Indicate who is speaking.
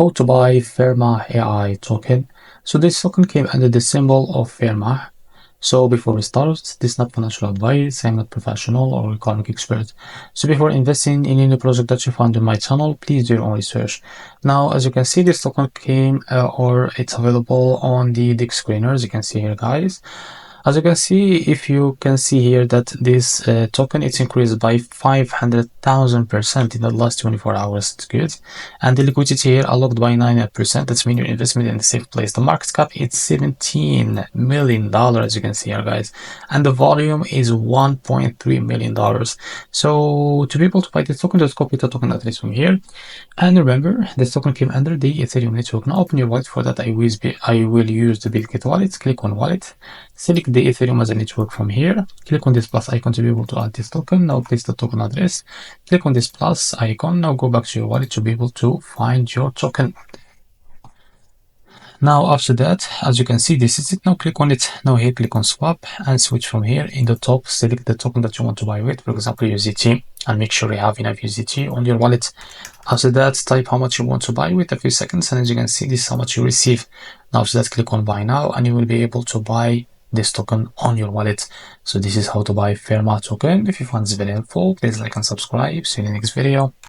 Speaker 1: how to buy FERMAH AI token. So this token came under the symbol of FERMAH. So before we start, this is not financial advice. I'm not professional or economic expert. So before investing in any project that you found on my channel, please do your own research. Now, as you can see, this token came or it's available on the DEX screeners. You can see here, guys. As you can see, if you can see here that this token, it's increased by 500,000% in the last 24 hours. It's good. And the liquidity here unlocked by 9%. That's mean your investment in a safe place. The market cap is $17 million, as you can see here, guys. And the volume is $1.3 million. So to be able to buy this token, just copy the token address from here. And remember, this token came under the Ethereum network. Now open your wallet. For that, I will use the Bitget wallet. Click on wallet. Select the Ethereum as a network from here. Click on this plus icon to be able to add this token. Now place the token address. Click on this plus icon. Now go back to your wallet to be able to find your token. Now after that, as you can see, this is it. Now click on it. Now here click on swap and switch from here. In the top, select the token that you want to buy with, for example USDT, and make sure you have enough USDT on your wallet. After that, type how much you want to buy with, a few seconds, and as you can see, this is how much you receive. Now after that, click on buy now and you will be able to buy this token on your wallet. So this is how to buy FERMAH token. If you found this very helpful, please like and subscribe. See you in the next video.